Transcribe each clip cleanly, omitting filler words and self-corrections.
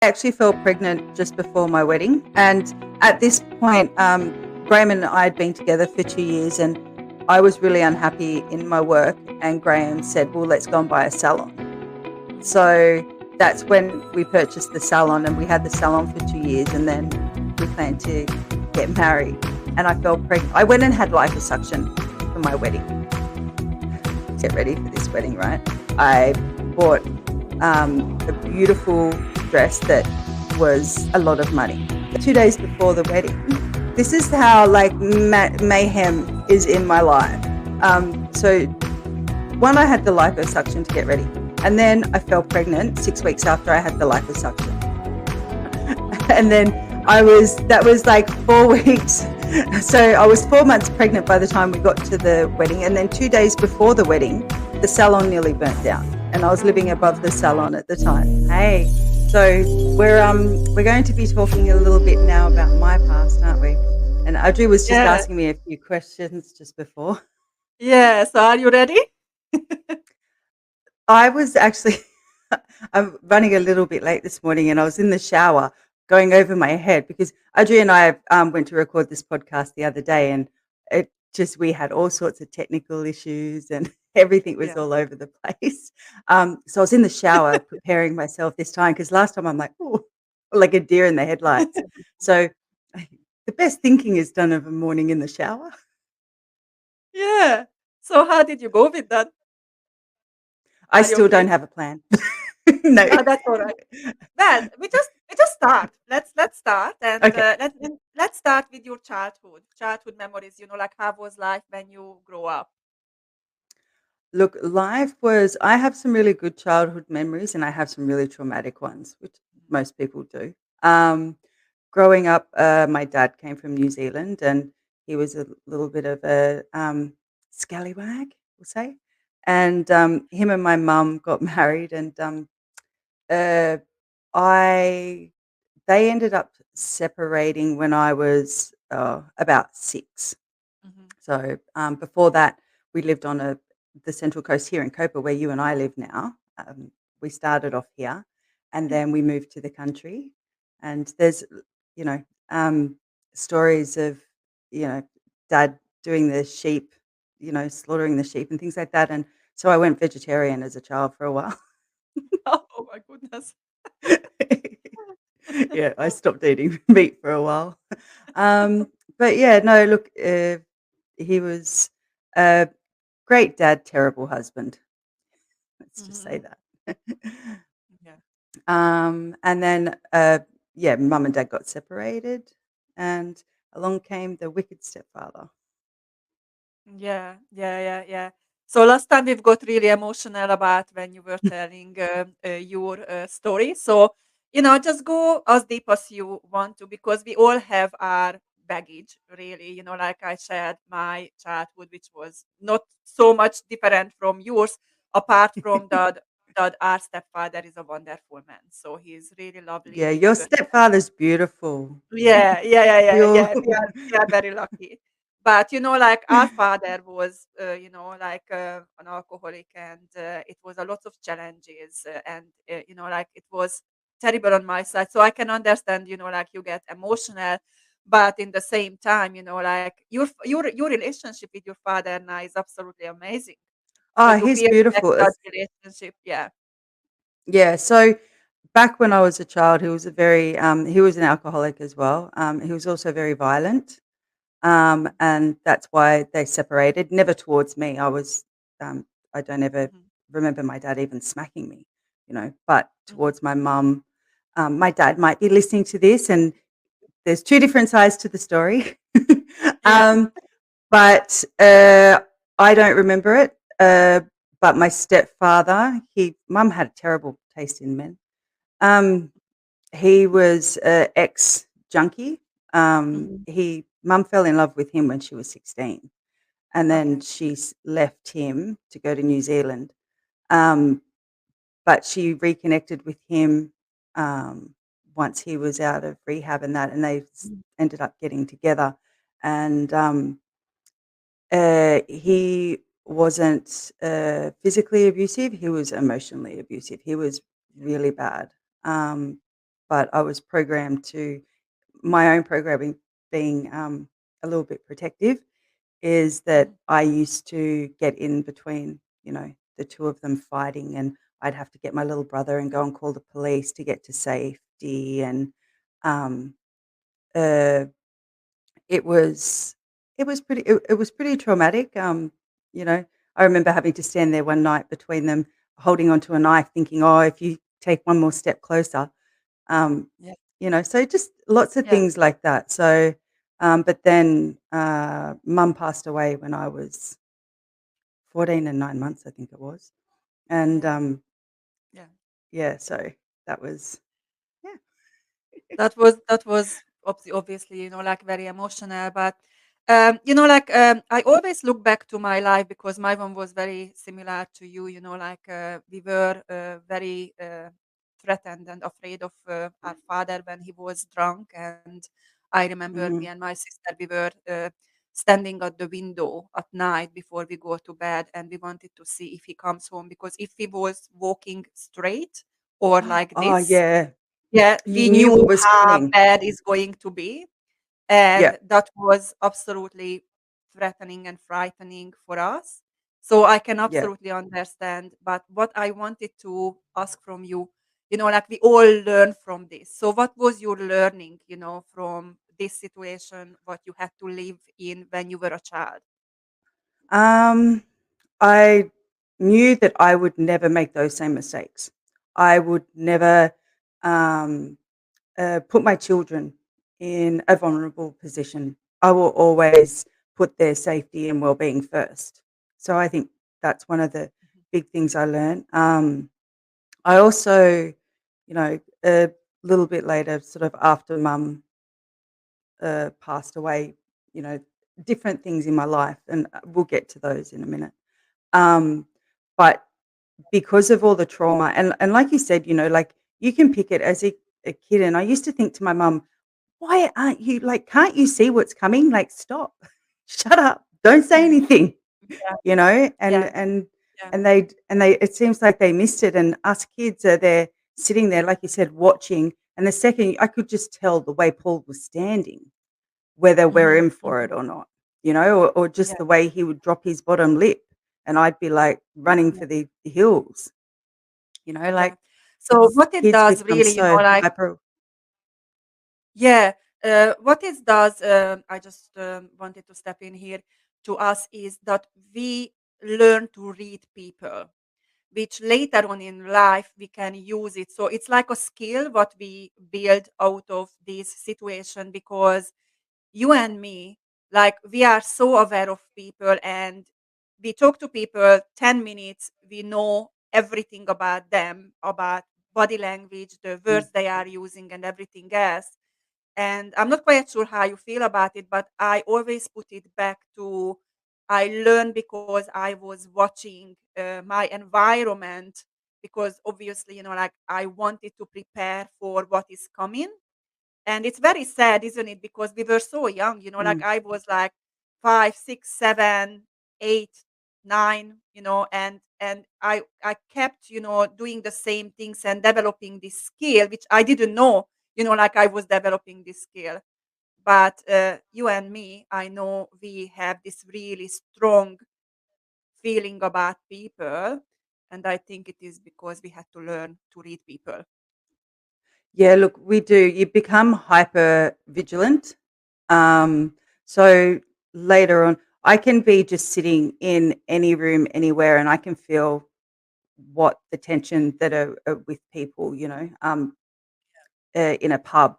I actually fell pregnant just before my wedding, and at this point, Graham and I had been together for 2 years, and I was really unhappy in my work. And Graham said, "Well, let's go and buy a salon." So that's when we purchased the salon, and we had the salon for 2 years, and then we planned to get married. And I fell pregnant. I went and had liposuction for my wedding. Get ready for this wedding, right? I bought a beautiful dress that was a lot of money. 2 days before the wedding, this is how like mayhem is in my life. So one, I had the liposuction to get ready, and then I fell pregnant 6 weeks after I had the liposuction. And then that was like 4 weeks. So I was 4 months pregnant by the time we got to the wedding. And then 2 days before the wedding, the salon nearly burnt down, and I was living above the salon at the time. Hey, so we're going to be talking a little bit now about my past, aren't we? And Adri was just Yeah. asking me a few questions just before. Yes. Are you ready? I was actually, I'm running a little bit late this morning, and I was in the shower going over my head because Adri and I went to record this podcast the other day, and we had all sorts of technical issues, and everything was Yeah. all over the place. So I was in the shower preparing myself this time, because last time I'm like, oh, like a deer in the headlights. So the best thinking is done of a morning in the shower. Yeah. So how did you go with that? I Are you still okay? don't have a plan. No. That's all right. Well, we just start. Let's start and Okay. let's start with your childhood memories. Like how was life when you grow up? Look, I have some really good childhood memories, and I have some really traumatic ones, which most people do. Um, Growing up, my dad came from New Zealand, and he was a little bit of a scallywag, we'll say. And him and my mum got married, and uh, I they ended up separating when I was about 6. Mhm. So before that, we lived on the Central Coast here in Copa, where you and I live now. We started off here, and then we moved to the country. And there's, you know, um, stories of, you know, Dad doing the sheep, slaughtering the sheep and things like that. And so I went vegetarian as a child for a while. Oh my goodness. Yeah, I stopped eating meat for a while. But yeah, no, look, he was a great dad, terrible husband. Let's just say Mhm. that. Yeah. And then, yeah, mum and dad got separated, and along came the wicked stepfather. Yeah. So last time we've got really emotional about when you were telling your story. So, just go as deep as you want to because we all have our baggage, really. Like I shared my childhood, which was not so much different from yours, apart from that our stepfather is a wonderful man. So he's really Yeah, lovely. your stepfather's beautiful. Yeah. You're We are very lucky. But like our father was, an alcoholic, and it was a lot of challenges, and like it was terrible on my side. So I can understand, like you get emotional, but in the same time, like your relationship with your father now is absolutely amazing. So oh, to he's build beautiful. that relationship, yeah. Yeah, so back when I was a child, he was an alcoholic as well. He was also very violent, and that's why they separated. Never towards me. Um, I don't ever Mhm, remember my dad even smacking me, but mhm. towards my mum. My dad might be listening to this, and there's two different sides to the story. Yeah. um, but I don't remember it. But my stepfather, mum had a terrible taste in men. Um, he was a ex junkie. Mhm. He Mum fell in love with him when she was 16, and then Okay. she left him to go to New Zealand. Um, but she reconnected with him once he was out of rehab and that, and they Mhm. ended up getting together. And he wasn't physically abusive; he was emotionally abusive. He was really bad. Um, but I was programmed to my own programming being a little bit protective is that Mhm. I used to get in between, the two of them fighting, and I'd have to get my little brother and go and call the police to get to safety, and um, uh, it was it was pretty traumatic. You know, I remember having to stand there one night between them, holding onto a knife, thinking, "Oh, if you take one more step closer." Um, Yeah. so just lots of Yeah. things like that. So, but then mum passed away when I was 14 and 9 months, I think it was. And Yeah. Yeah. yeah, so that was yeah. That was obviously, like very emotional, but I always look back to my life because my one was very similar to you. We were very threatened and afraid of our father when he was drunk, and I remember me Mhm. and my sister, we were standing at the window at night before we go to bed, and we wanted to see if he comes home, because if he was walking straight or like Oh, this, yeah. yeah, You we knew knew what was how coming. bad it's going to be, Yeah, and that was absolutely threatening and frightening for us. So I can yeah. absolutely understand. But what I wanted to ask from you, we all learn from this. So what was your learning, from this situation, what you had to live in when you were a child? Um, I knew that I would never make those same mistakes. I would never um, put my children in a vulnerable position. I will always put their safety and well-being first. So I think that's one of the Mhm. big things I learned. I also, a little bit later, sort of after mum passed away, you know, different things in my life, and we'll get to those in a minute. Um, but because of all the trauma, and like you said, like you can pick it as a kid. And I used to think to my mum, why aren't you like, can't you see what's coming? Like, stop, shut up, don't say Mhm. anything, Yeah, and yeah, yeah. it seems like they missed it. And us kids are there sitting there, like you said, watching. And the second I could just tell the way Paul was standing, whether we're Mhm, in for it mhm. or not, or Yeah, just the way he would drop his bottom lip, and I'd be like running yeah, for the hills, yeah. like So what it kids does become really, so like, hyper. yeah, what it does, I just wanted to step in here to us, is that we learn to read people, which later on in life we can use it. So it's like a skill what we build out of this situation, because you and me, like, we are so aware of people, and we talk to people 10 minutes, we know everything about them, about body language, the Mm, words they are using, and everything else. And I'm not quite sure how you feel about it, but I always put it back to, I learned because I was watching my environment, because obviously, like, I wanted to prepare for what is coming. And it's very sad, isn't it? Because we were so young, like mm. I was like 5, 6, 7, 8, 9, and I kept, doing the same things and developing this skill, which I didn't know, like I was developing this skill. But you and me, I know we have this really strong feeling about people. And I think it is because we had to learn to read people. Yeah, look, we do. You become hyper vigilant. Um, so later on, I can be just sitting in any room anywhere, and I can feel what the tension that are with people, in a pub,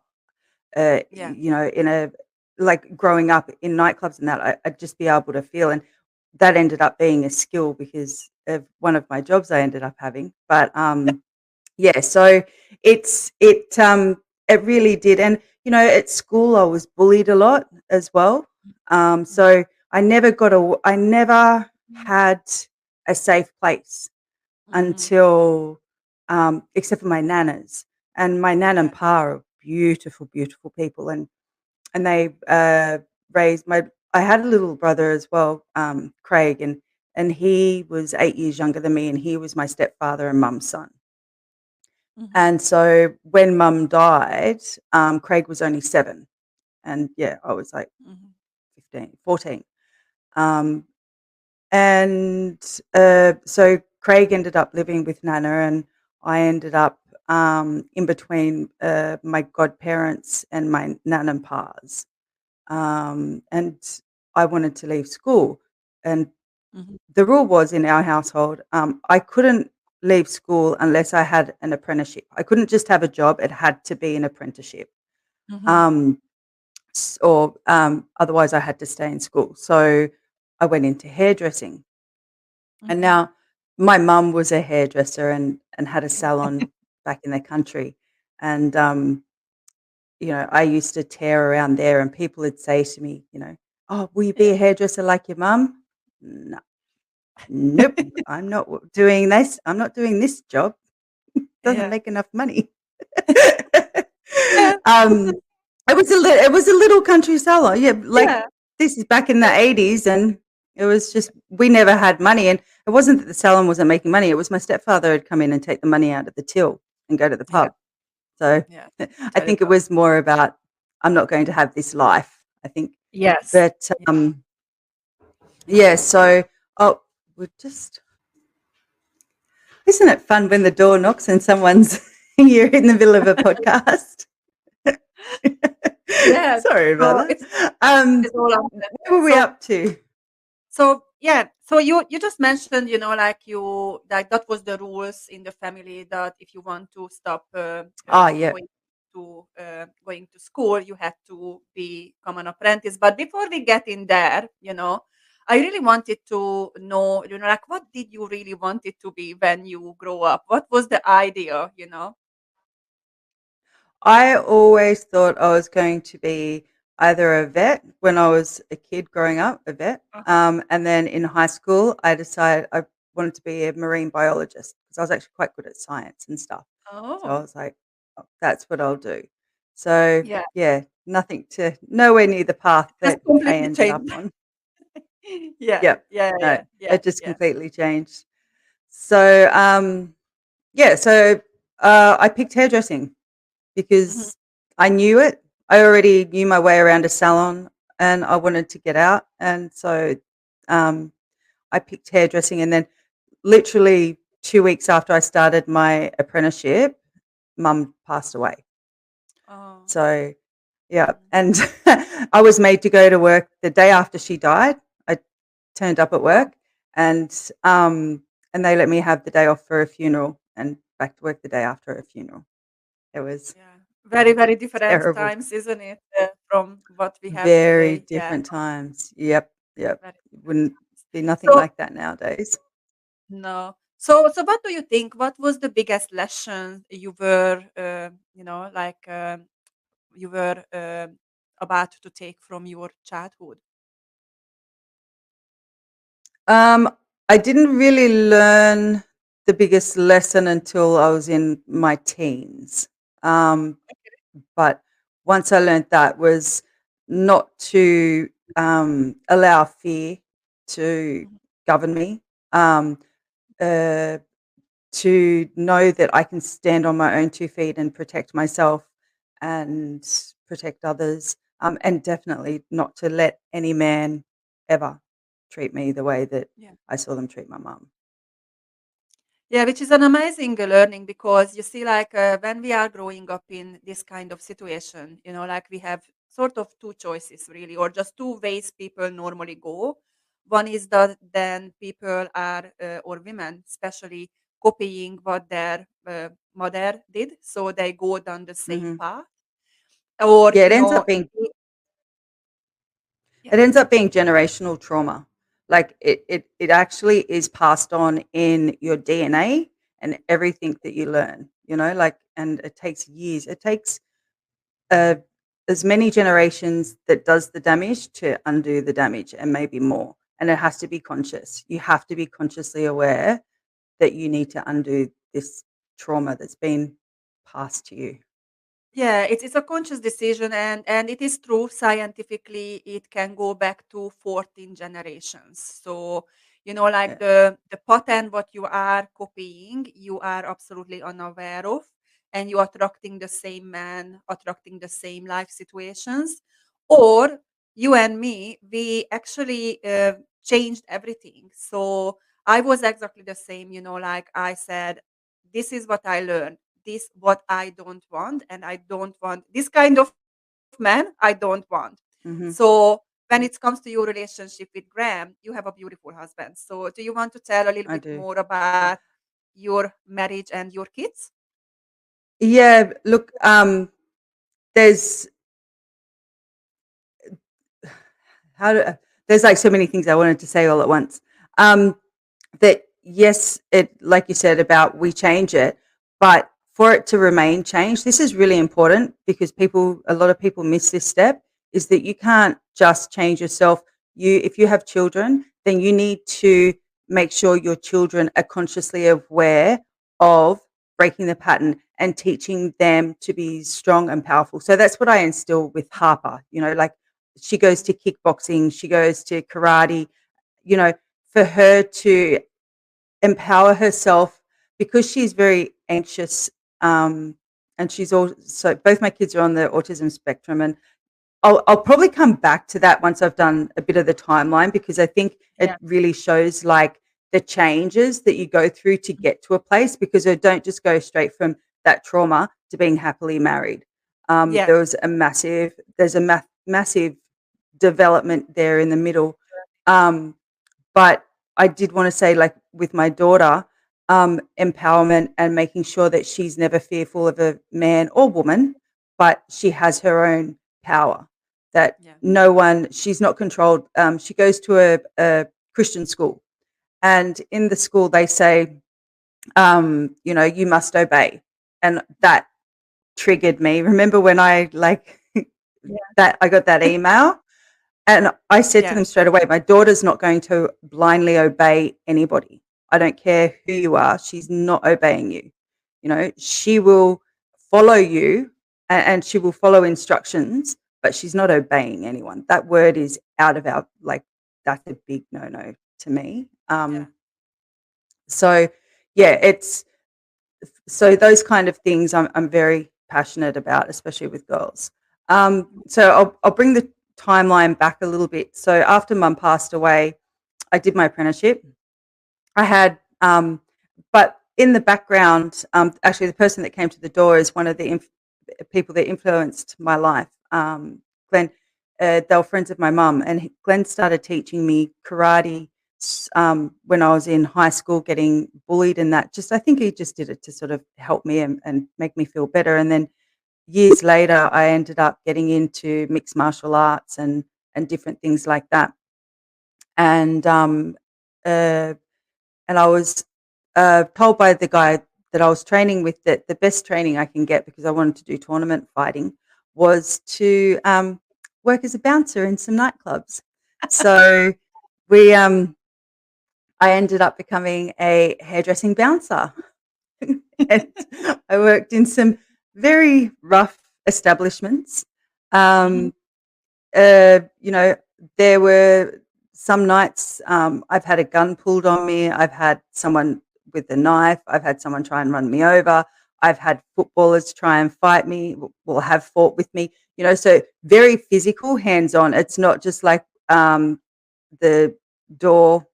Yeah. in a like growing up in nightclubs and that, I'd just be able to feel, and that ended up being a skill because of one of my jobs I ended up having. But yeah, so it really did. And at school I was bullied a lot as well. Mhm. So I never had a safe place Mhm. until except for my nanas. And my nan and Yeah. pa are beautiful, beautiful people, and they raised my. I had a little brother as well, Craig, and he was 8 years younger than me, and he was my stepfather and mum's son. Mhm. And so when mum died, Craig was only 7. And yeah, I was like Mhm. 15, 14. Um, and so Craig ended up living with Nana, and I ended up in between my godparents and my nan and pa's. And I wanted to leave school. And Mhm. the rule was in our household, I couldn't leave school unless I had an apprenticeship. I couldn't just have a job, it had to be an apprenticeship. Mhm. Um, or otherwise, I had to stay in school. So I went into hairdressing. And Mhm. now my mum was a hairdresser and had a salon back in the country. And, I used to tear around there, and people would say to me, "Oh, will you be Yeah. a hairdresser like your mum?" No, nope, I'm not doing this. I'm not doing this job. Doesn't Yeah. make enough money. Yeah. um, it was a little country salon. Yeah, like Yeah. this is back in the 80s, and it was just we never had money, and it wasn't that the salon wasn't making money. It was my stepfather had come in and take the money out of the till and go to the Yeah. pub. So Yeah. I think it Terrible. was more about I'm not going to have this life. I think, Yes. but Yeah. yeah. So we're just isn't it fun when the door knocks and someone's you're in the middle of a podcast? Yeah. Sorry about So that. Um, it's all on the where were we so up to? so yeah. So you just mentioned, like that was the rules in the family that if you want to stop Oh, yeah. going to school, you had to become an apprentice. But before we get in there, I really wanted to know, like what did you really want it to be when you grow up? What was the idea? I always thought I was going to be either a vet when I was a kid growing up, a vet. Uh-huh. And then in high school, I decided I wanted to be a marine biologist because I was actually quite good at science and stuff. So I Oh, was like, "Oh, that's what I'll do." So yeah. yeah, nowhere near the path Just that I completely ended up changed. on. Yeah. Yep. Yeah, No, yeah, yeah, it just yeah. completely changed. So yeah, so I picked hairdressing Mhm. because I knew it. I already knew my way around a salon and I wanted to get out. And so um, I picked hairdressing. And then, literally 2 weeks after I started my apprenticeship, mum passed away. Oh. So, yeah. Mhm. And I was made to go to work the day after she died. I turned up at Oh, work and um, and they let me have the day off for a funeral and back to work the day after a funeral. It was yeah. Very, very different terrible. times, isn't it, from what we have Very today? Yeah, different times. Yep, yep. very different Wouldn't times. be nothing So like that nowadays. no. So what do you think? What was the biggest lesson you were, you were about to take from your childhood? Um, I didn't really learn the biggest lesson until I was in my teens. Um, but once I learned that was not to allow fear to Mhm. govern me. Um, uh, to know that I can stand on my own 2 feet and protect myself and protect others, and definitely not to let any man ever treat me the way that Yeah. I saw them treat my mum. Yeah, which is an amazing learning because you see, like when we are growing up in this kind of situation, like we have sort of two choices really, or just two ways people normally go. One is that then people are, or women especially, copying what their mother did, so they go down the same Mhm. path, or Yeah, yeah, it ends up being generational trauma. Like, it actually is passed on in your DNA and everything that you learn, like, and it takes years. It takes uh, as many generations that does the damage to undo the damage and maybe more. And it has to be conscious. You have to be consciously aware that you need to undo this trauma that's been passed to you. yeah, it's a conscious decision, and it is true scientifically. It can go back to 14 generations. So like Yeah. the pattern what you are copying, you are absolutely unaware of. and you attracting the same man, attracting the same life situations, or you and me, we actually changed everything. So I was exactly the same, like I said, this is what I learned, this what I don't want, and I don't want this kind of man, I don't want. Mm-hmm. So when it comes to your relationship with Graham, you have a beautiful husband. So do you want to tell a little I bit do. more about your marriage and your kids? Yeah, look, there's how do, there's like so many things I wanted to say all at once. That yes, it like you said about we change it, but for it to remain changed, this is really important because a lot of people miss this step. Is that you can't just change yourself. If you have children, then you need to make sure your children are consciously aware of breaking the pattern and teaching them to be strong and powerful. So that's what I instill with Harper. Like she goes to kickboxing, she goes to karate. You know, for her to empower herself because she's very anxious, and she's also both my kids are on the autism spectrum, and I'll probably come back to that once I've done a bit of the timeline because I think it Yeah. really shows like the changes that you go through to get to a place because I don't just go straight from that trauma to being happily married. Yeah. There's a massive development there in the middle. Um, but I did want to say, like with my daughter, empowerment and making sure that she's never fearful of a man or woman, but she has her own power. That Yeah. she's not controlled. She goes to a Christian school, and in the school they say, you must obey, and that triggered me. Remember when I like Yeah. that I got that email? And I said to Yeah. them straight away, my daughter's not going to blindly obey anybody. I don't care who you are. She's not obeying you. She will follow you and she will follow instructions, but she's not obeying anyone. That word is out of that's a big no-no to me. Yeah. So yeah, so those kind of things I'm very passionate about, especially with girls. So I'll bring the timeline back a little bit. So after Mum passed away, I did my apprenticeship. I had, but in the background, actually, the person that came to the door is one of the people that influenced my life. Glenn, they were friends of my mum, and Glenn started teaching me karate when I was in high school, getting bullied, and that. I think he just did it to sort of help me and make me feel better. And then years later, I ended up getting into mixed martial arts and different things like that. And uh, and I was told by the guy that I was training with that the best training I can get because I wanted to do tournament fighting was to work as a bouncer in some nightclubs. So we I ended up becoming a hairdressing bouncer. And I worked in some very rough establishments. Mhm. Um, you know, there were some nights I've had a gun pulled on me. I've had someone with a knife. I've had someone try and run me over. I've had footballers try and fight me, will have fought with me. So very physical, hands on. It's not just like the door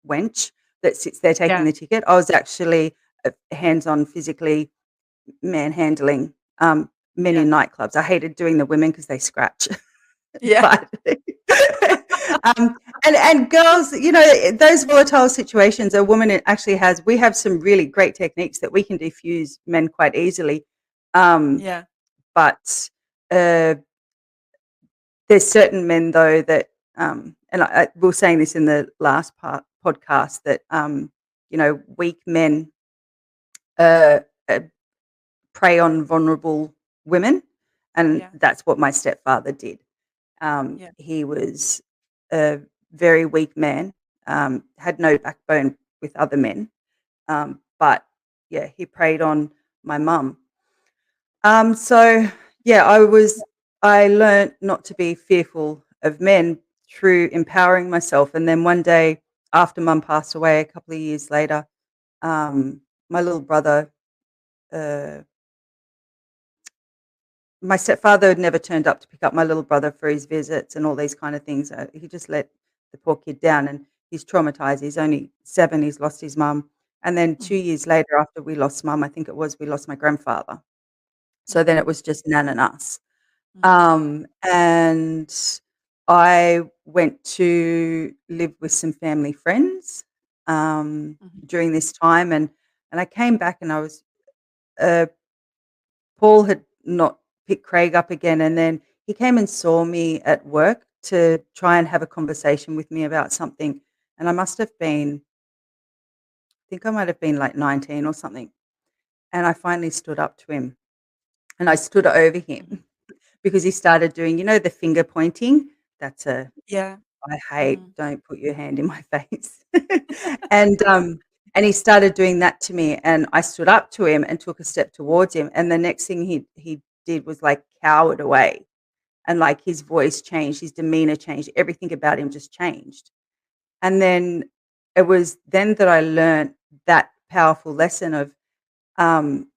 wench that sits there taking Yeah. the ticket. I was actually hands on physically manhandling men Yeah. in nightclubs. I hated doing the women because they scratch. Yeah. But and girls, those volatile situations a woman actually has. We have some really great techniques that we can diffuse men quite easily. Um, Yeah. but uh, there's certain men though that, and we were saying this in the last podcast that weak men uh, uh, prey on vulnerable women, and Yeah. that's what my stepfather did. Yeah. He was a very weak man, had no backbone with other men, but yeah, he preyed on my mum. So yeah, I learned not to be fearful of men through empowering myself. And then one day, after Mum passed away, a couple of years later, my little brother, uh, my stepfather had never turned up to pick up my little brother for his visits and all these kind of things. He just let the poor kid down, and he's traumatized. He's only 7. He's lost his mum. And then 2 Mhm. years later, after we lost mum, I think it was, we lost my grandfather. So then it Mhm. was just Nan and us. Mhm. And I went to live with some family friends Mhm. during this time, and I came back, and I was uh, Paul had not picked Craig up again, and then he came and saw me at work to try and have a conversation with me about something, and I must have been, I think I might have been like 19 or something, and I finally stood up to him, and I stood over Mhm. him because he started doing, the finger pointing. That's a Yeah. I hate, Mhm. don't put your hand in my face. And, and he started doing that to me, and I stood up to him and took a step towards him, and the next thing he did was, like, cowered away, and, like, his voice changed, his demeanor changed, everything about him just changed. And then it was then that I learned that powerful lesson of, um,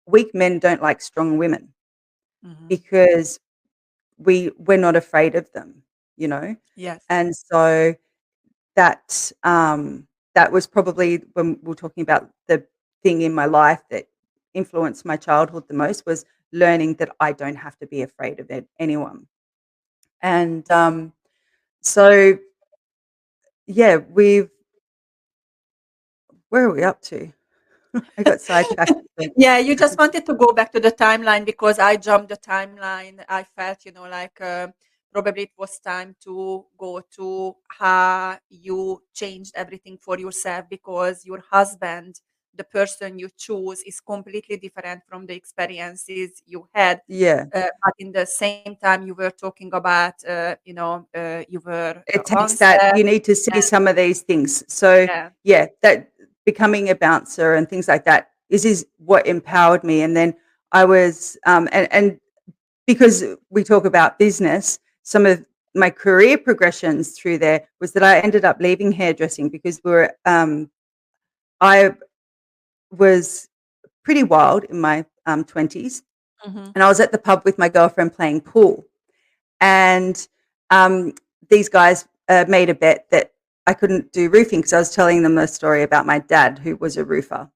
weak men don't like strong women Mhm. because we're not afraid of them, you know? Yes. And so that, that was probably when we're talking about the thing in my life that influenced my childhood the most was learning that I don't have to be afraid of anyone. And, so yeah, where are we up to? I got sidetracked again. Yeah, you just wanted to go back to the timeline because I jumped the timeline. I felt, like probably it was time to go to how you changed everything for yourself because your husband, the person you choose, is completely different from the experiences you had. Yeah, But in the same time, you were talking about, you were a it takes that bouncer. you need to see And some of these things. So, yeah. yeah, that becoming a bouncer and things like that is what empowered me. And then I was, and because we talk about business, some of my career progressions through there was that I ended up leaving hairdressing because I was pretty wild in my 20s, Mhm. and I was at the pub with my girlfriend playing pool, and um, these guys made a bet that I couldn't do roofing because I was telling them a story about my dad who was a roofer,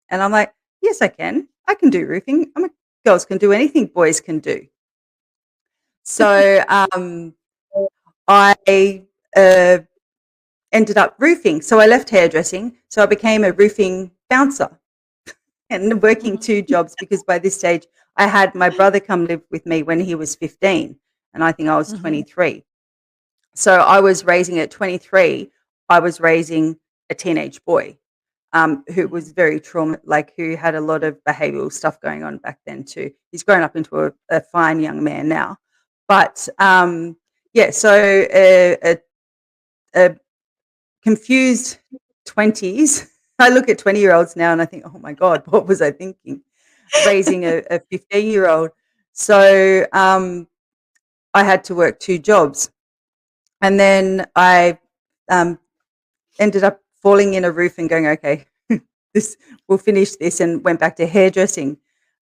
and I'm like, yes, I can. I can do roofing. Girls can do anything boys can do. So I uh, ended up roofing. So I left hairdressing. So I became a roofing bouncer and working Mhm. 2 jobs because by this stage I had my brother come live with me when he was 15 and I think I was Mhm. 23. So I was raising at 23, I was raising a teenage boy who Mhm. was very like who had a lot of behavioral stuff going on back then too. He's grown up into a fine young man now. But yeah, so a confused 20s. I look at 20-year-olds now and I think, oh my God, what was I thinking? Raising a 15-year-old. So I had to work 2 jobs. And then I um, ended up falling in a roof and going, okay, this we'll finish this, and went back to hairdressing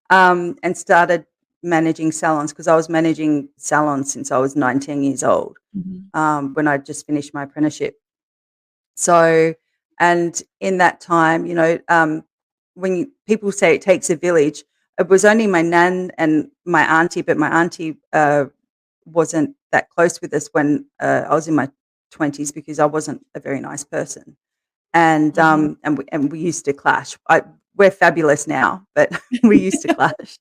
and started managing salons because I was managing salons since I was 19 years old Mhm. when I just finished my apprenticeship. So, and in that time, when people say it takes a village, it was only my nan and my auntie, but my auntie wasn't that close with us when I was in my 20s because I wasn't a very nice person, Mhm. and we used to clash. We're fabulous now, but we used to clash,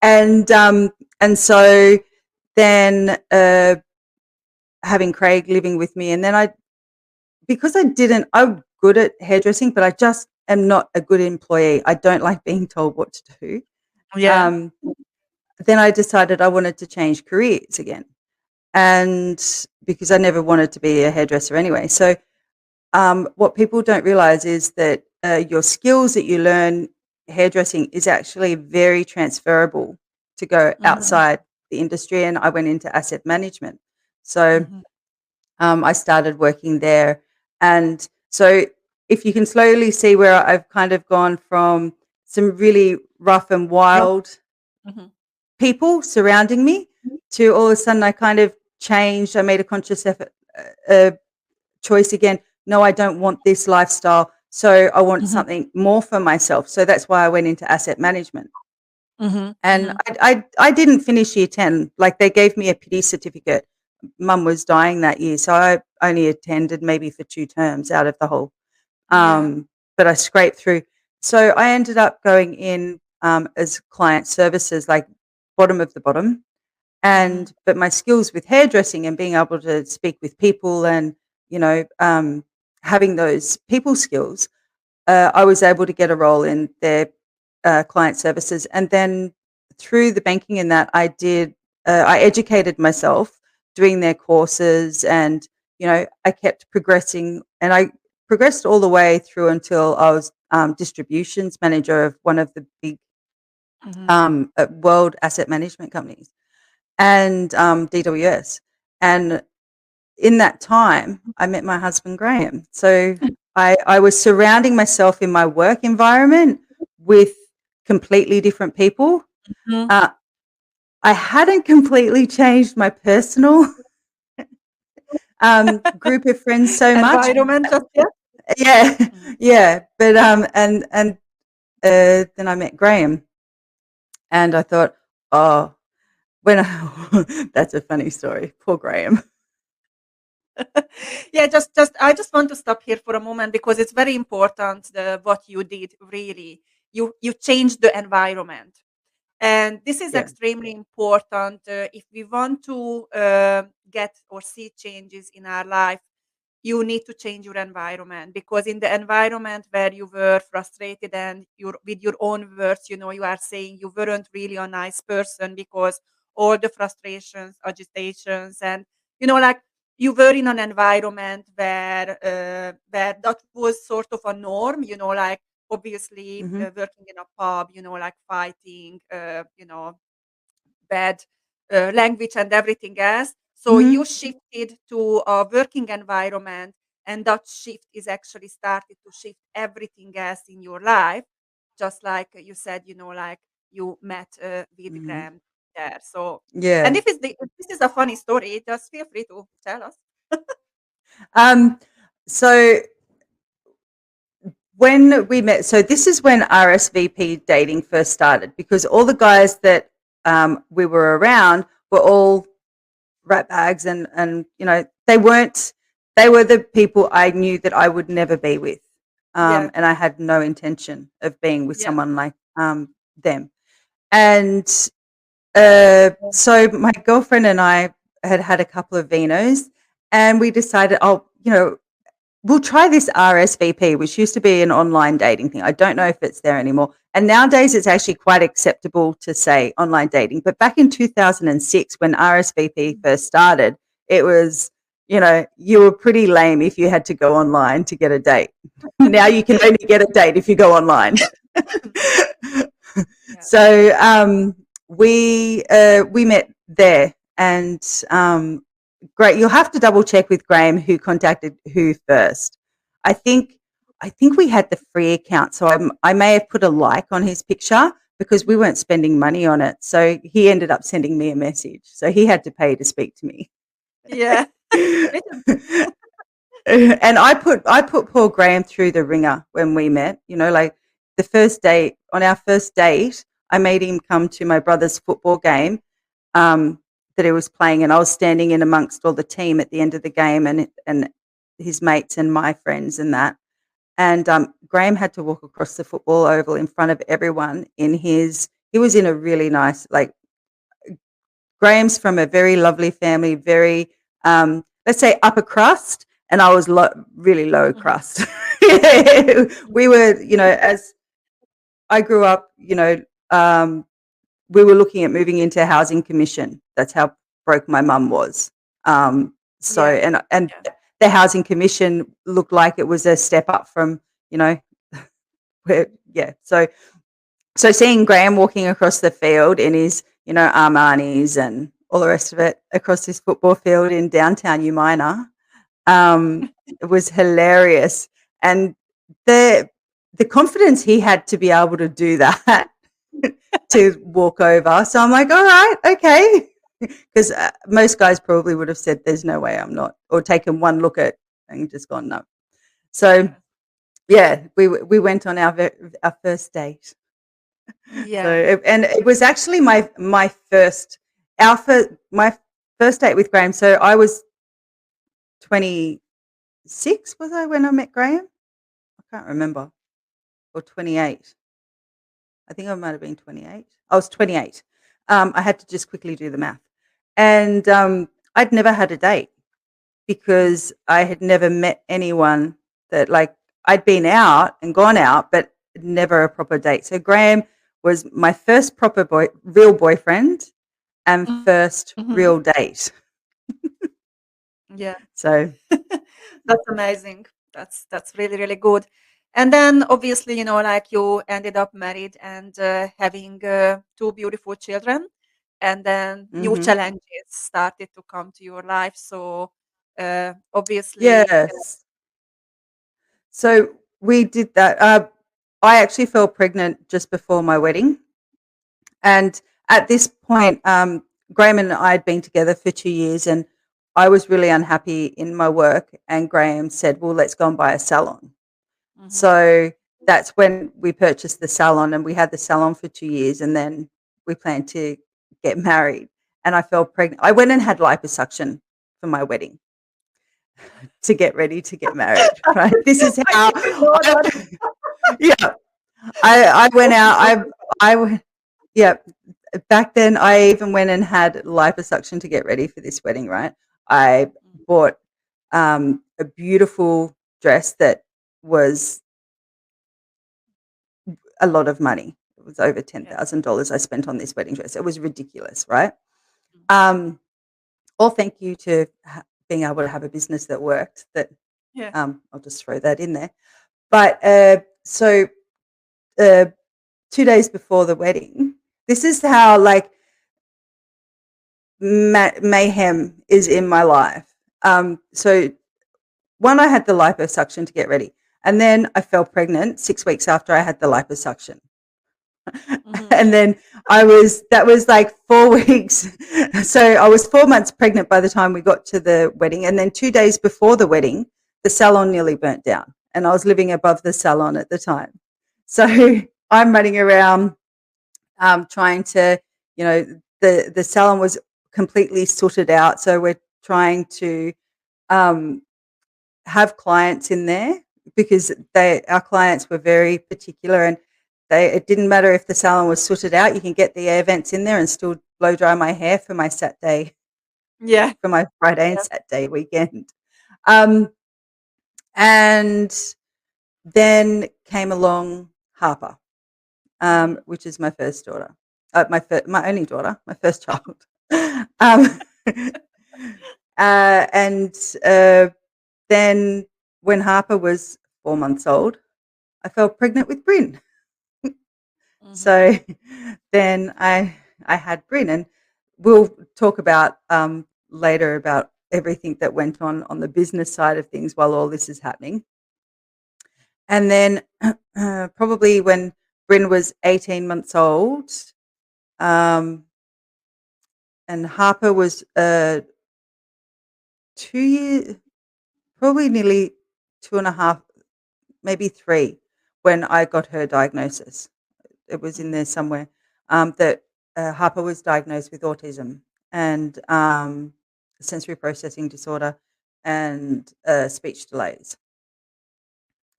and so then having Craig living with me, and then because I'm good at hairdressing, but I just am not a good employee. I don't like being told what to do. Yeah. Um, then I decided I wanted to change careers again, and because I never wanted to be a hairdresser anyway. So what people don't realize is that your skills that you learn hairdressing is actually very transferable to go Mhm. outside the industry. And I went into asset management. So Mhm. I started working there. And so if you can slowly see where I've kind of gone from some really rough and Yep. wild Mhm. people surrounding me to all of a sudden I kind of changed. I made a conscious effort, choice again. No, I don't want this lifestyle. So I want Mhm. something more for myself. So that's why I went into asset management. Mhm. And Mhm. I didn't finish year 10. Like they gave me a pity certificate. Mum was dying that year. So I only attended maybe for 2 terms out of the whole. Yeah. But I scraped through. So I ended up going in as client services, like bottom of the bottom. Mhm. But my skills with hairdressing and being able to speak with people and, you know, having those people skills, I was able to get a role in their client services. And then through the banking in that, I educated myself doing their courses and, you know, I kept progressing and I progressed all the way through until I was distributions manager of one of the big Mhm. world asset management companies and DWS. And in that time, I met my husband, Graham. So I was surrounding myself in my work environment with completely different people. Mhm. Uh, I hadn't completely changed my personal group of friends so much. Environment just yet? Yeah, Mm. yeah. But then I met Graham, and I thought, oh, that's a funny story. Poor Graham. Yeah, just I just want to stop here for a moment because it's very important what you did really. You changed the environment. And this is Yeah. extremely important if we want to get or see changes in our life. You need to change your environment because in the environment where you were frustrated and with your own words, you are saying you weren't really a nice person because all the frustrations, agitations, and like you were in an environment where that was sort of a norm, like obviously Hmm. working in a pub, like fighting, bad language and everything else. So Hmm. you shifted to a working environment, and that shift is actually started to shift everything else in your life. Just like you said, like you met with Hmm. Graham there. So, and Yeah. if this is a funny story, just feel free to tell us. Um, so when we met, so this is when RSVP dating first started because all the guys that we were around were all rat bags and they were the people I knew that I would never be with. Yeah, And I had no intention of being with yeah. someone like them. And so my girlfriend and I had a couple of vinos and we decided, oh, we'll try this RSVP, which used to be an online dating thing. I don't know if it's there anymore. And nowadays it's actually quite acceptable to say online dating. But back in 2006, when RSVP first started, it was, you were pretty lame if you had to go online to get a date. Now you can only get a date if you go online. Yeah. So we met there, and great. You'll have to double check with Graham who contacted who first. I think I think we had the free account, so I may have put a like on his picture because we weren't spending money on it. So he ended up sending me a message. So he had to pay to speak to me. Yeah. Which is And I put poor Graham through the ringer when we met. Like on our first date, I made him come to my brother's football game um, that he was playing, and I was standing in amongst all the team at the end of the game, and his mates and my friends and that. And Graham had to walk across the football oval in front of everyone. He was in a really nice, like, Graham's from a very lovely family, very, let's say, upper crust, and I was really low Mhm. crust. We were, as I grew up, we were looking at moving into housing commission. That's how broke my mum was. So, Yeah. and Yeah. the housing commission looked like it was a step up from, you know, yeah. So seeing Graham walking across the field in his, Armani's and all the rest of it across this football field in downtown Umina, it was hilarious. And the confidence he had to be able to do that to walk over. So I'm like, all right, okay. Because most guys probably would have said, there's no way I'm not, or taken one look at and just gone, no. So Yes. yeah, we went on our first date. So Yeah. and it was actually my first my first date with Graham. So I was 26, was I when I met Graham? I can't remember. Or 28. I think I might have been 28. I was 28. I had to just quickly do the math. And I'd never had a date Mm. because I had never met anyone that, like, I'd been out and gone out, but never a proper date. So Graham was my first proper real boyfriend and first Mhm. real date. Yeah. So That's amazing. That's really, really good. And then obviously, like you ended up married and having two beautiful children, and then new mhm. challenges started to come to your life. So obviously, Yes. So we did that. I actually fell pregnant just before my wedding. And at this point, Graham and I had been together for 2 years, and I was really unhappy in my work. And Graham said, well, let's go and buy a salon. hmm So that's when we purchased the salon, and we had the salon for 2 years. And then we planned to get married. And I fell pregnant. I went and had liposuction for my wedding to get ready to get married, right? This is I how didn't know I, that. yeah, I went Okay, out. okay. Yeah, back then I even went and had liposuction to get ready for this wedding, right? I Mm. bought a beautiful dress that was a lot of money. It was over Yeah. $10,000 I spent on this wedding dress. It was ridiculous, right? Mm. Um, all thank you to being able to have a business that worked. That Yeah. I'll just throw that in there. But so uh, 2 days before the wedding, this is how, like, mayhem is in my life. So one, I had the liposuction to get ready, and then I fell pregnant 6 weeks after I had the liposuction. hmm And then that was like 4 weeks. So I was 4 months pregnant by the time we got to the wedding. And then 2 days before the wedding, the salon nearly burnt down. And I was living above the salon at the time. So I'm running around trying to, the salon was completely sorted out. So we're trying to um, have clients in there because our clients were very particular, and it didn't matter if the salon was sorted out. You can get the air vents in there and still blow dry my hair for my Saturday, Yeah. for my Friday and Yeah. Saturday weekend. Um, and then came along Harper, hmm which is my first daughter, my only daughter, my first child. um, and then when Harper was 4 months old, I fell pregnant with Brin. hmm So then I had Brin, and we'll talk about later about everything that went on the business side of things while all this is happening. And then probably when Brin was 18 months old, um, and Harper was 2 years, probably nearly 2.5, maybe 3, when I got her diagnosis. It was in hmm there somewhere, that Harper was diagnosed with autism and sensory processing disorder and speech delays.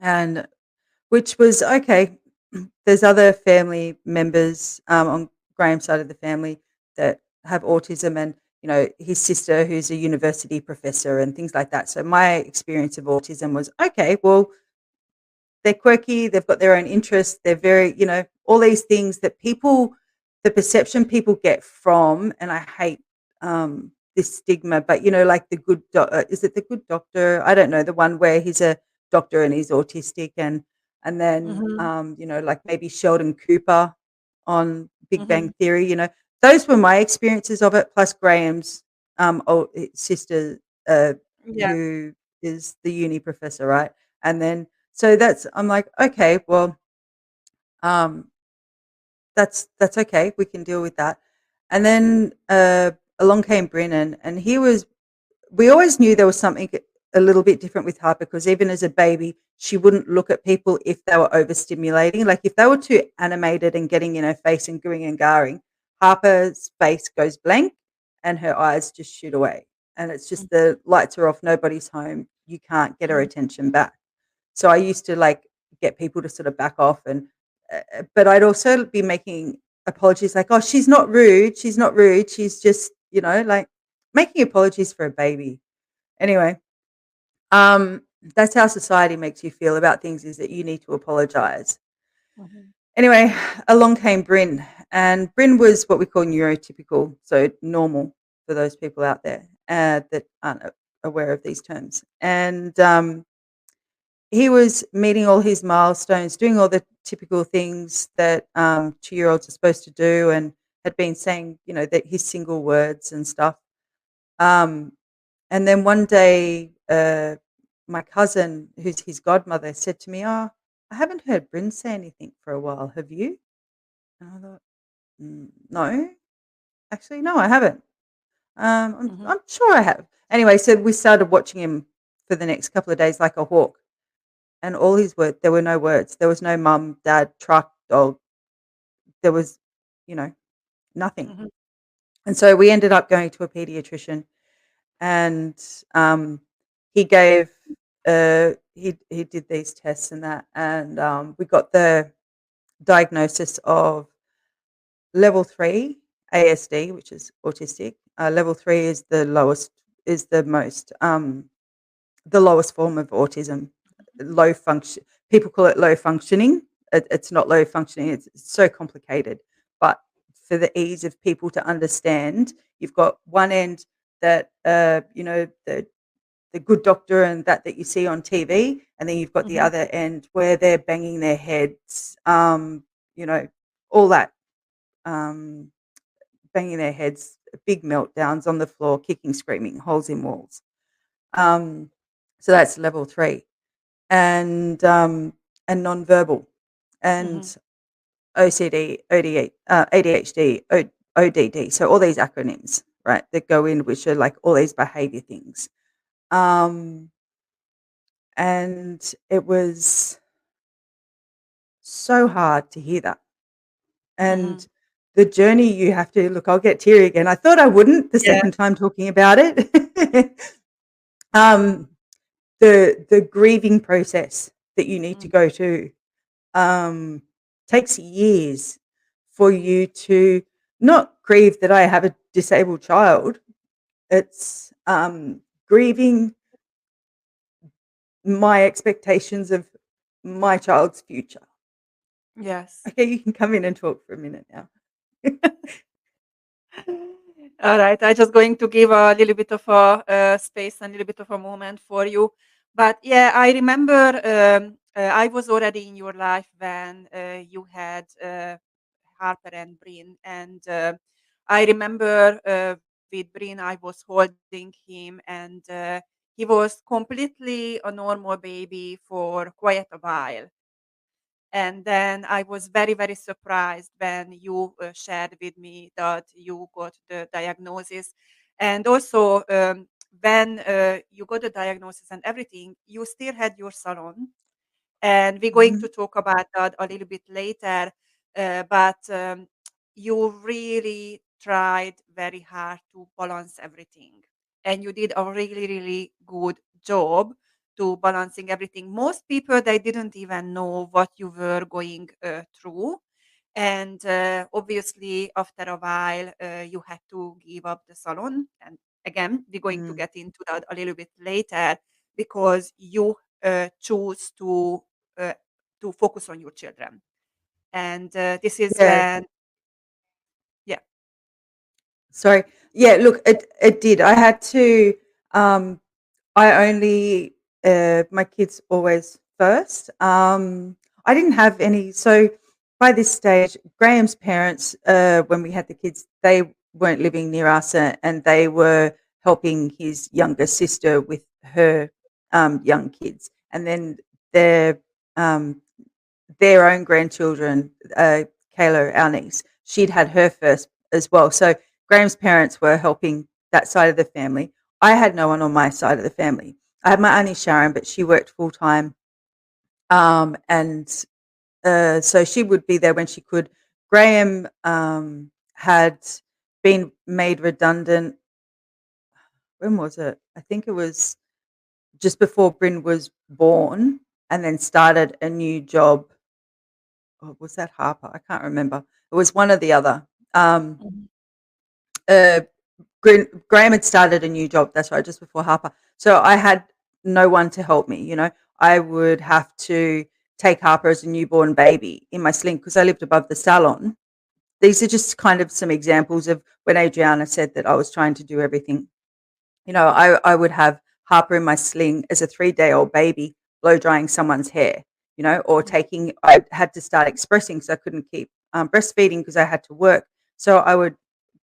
And which was okay. There's other family members on Graham's side of the family that have autism, and his sister, who's a university professor, and things like that. So my experience of autism was okay. Well, they're quirky, they've got their own interests, they're very, all these things that the perception people get from, and I hate this stigma, but like is it the good doctor? I don't know, the one where he's a doctor and he's autistic, and then hmm like maybe Sheldon Cooper on Big hmm Bang Theory, those were my experiences of it, plus Graham's sister, Yeah. who is the uni professor, right? And then so I'm like, okay, well, um, that's okay. We can deal with that. And then along came Brin, and he was. We always knew there was something a little bit different with Harper because even as a baby, she wouldn't look at people if they were overstimulating. Like if they were too animated and getting in her face and gooing and garring, Harper's face goes blank and her eyes just shoot away. And it's just the lights are off, nobody's home. You can't get her Mhm. attention back. So I used to like get people to sort of back off but I'd also be making apologies like, oh, she's not rude. She's not rude. She's just, like making apologies for a baby. Anyway, that's how society makes you feel about things is that you need to apologize. Mhm. Anyway, along came Brin, and Brin was what we call neurotypical, so normal for those people out there that aren't aware of these terms. And he was meeting all his milestones, doing all the typical things that 2-year-olds are supposed to do, and had been saying, that his single words and stuff. Um, and then one day, my cousin, who's his godmother, said to me, "Oh, I haven't heard Bryn say anything for a while. Have you?" And I thought, "No, actually, no, I haven't. Mhm. I'm sure I have." Anyway, so we started watching him for the next couple of days like a hawk. And all his words, there were no words. There was no mum, dad, truck, dog. There was, you know, nothing. Mhm. And so we ended up going to a pediatrician, and he gave, he did these tests and that, and we got the diagnosis of level 3 ASD, which is autistic. Level 3 is the lowest, is the lowest form of autism. Low function. People call it low functioning. It's not low functioning. It's so complicated. But for the ease of people to understand, you've got one end that the good doctor and that you see on TV, and then you've got the Mhm. other end where they're banging their heads, all that, um, banging their heads, big meltdowns on the floor, kicking, screaming, holes in walls. Um, so that's level 3. And nonverbal, Mhm. and OCD, ADHD, ODD. So all these acronyms, right, that go in, which are like all these behavior things. Um, and it was so hard to hear that. Mhm. And the journey you have to look, I'll get teary again. I thought I wouldn't the Yeah. second time talking about it. um, the grieving process that you need to Mm. go to um, takes years for you to not grieve that I have a disabled child. It's grieving my expectations of my child's future. Yes. Okay, you can come in and talk for a minute now. All right. I just going to give a little bit of a space and a little bit of a moment for you. But yeah, I remember I was already in your life when you had Harper and Brin, and I remember with Brin, I was holding him, and he was completely a normal baby for quite a while. And then I was very, very surprised when you shared with me that you got the diagnosis. And also, when you got the diagnosis and everything, you still had your salon. And we're going to Mhm. talk about that a little bit later. But you really tried very hard to balance everything. And you did a really, really good job to balancing everything. Most people they didn't even know what you were going through, and obviously after a while you had to give up the salon. And again, we're going to Mm. get into that a little bit later because you choose uh, to focus on your children, and this is Yeah, when yeah. sorry. Yeah, look, it did. I had to. Um, I only my kids always first. I didn't have any. So by this stage, Graham's parents, when we had the kids, they weren't living near us, and they were helping his younger sister with her young kids, and then their um, their own grandchildren Kayla, our niece, she'd had her first as well. So Graham's parents were helping that side of the family. I had no one on my side of the family. I had my auntie Sharon, but she worked full time. And so she would be there when she could. Graham had been made redundant. When was it? I think it was just before Brin was born, and then started a new job. Oh, was that Harper? I can't remember. It was one or the other. Mhm. Uh, Graham had started a new job. That's right, just before Harper. So I had no one to help me. I would have to take Harper as a newborn baby in my sling because I lived above the salon. These are just kind of some examples of when Adriana said that I was trying to do everything. I would have Harper in my sling as a 3-day-old baby, blow drying someone's hair, or I had to start expressing because I couldn't keep breastfeeding because I had to work. So I would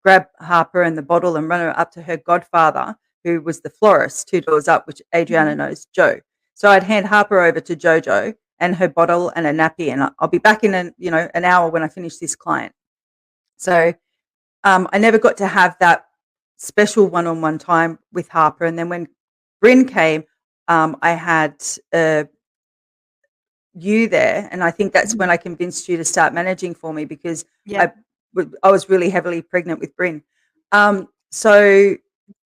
grab Harper and the bottle and run her up to her godfather, who was the florist 2 doors up, which Adriana knows, Joe. So I'd hand Harper over to Jojo and her bottle and a nappy, and I'll be back in an hour when I finish this client. So I never got to have that special one-on-one time with Harper. And then when Brin came, I had you there, and I think that's when I convinced you to start managing for me because Yeah. I was really heavily pregnant with Brin. So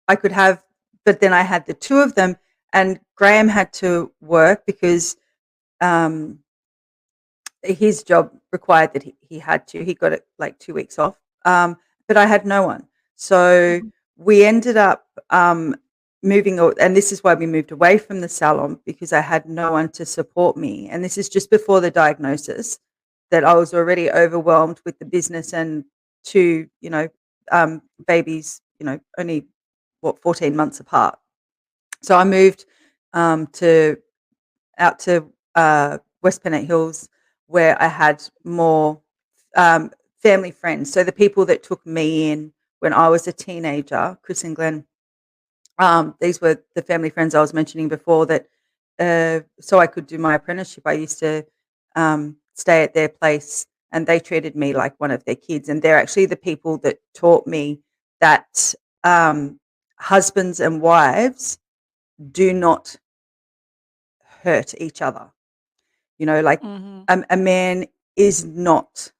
I could have, but then I had the two of them, and Graham had to work because his job required that he had to. He got it like 2 weeks off, but I had no one. So Mhm. we ended up moving, and this is why we moved away from the salon, because I had no one to support me. And this is just before the diagnosis, that I was already overwhelmed with the business and two, babies, only 14 months apart. So I moved to out to West Pennant Hills, where I had more family friends. So the people that took me in when I was a teenager, Chris and Glenn, these were the family friends I was mentioning before that, so I could do my apprenticeship. I used to stay at their place, and they treated me like one of their kids. And they're actually the people that taught me that husbands and wives do not hurt each other. Like Mhm. a man is not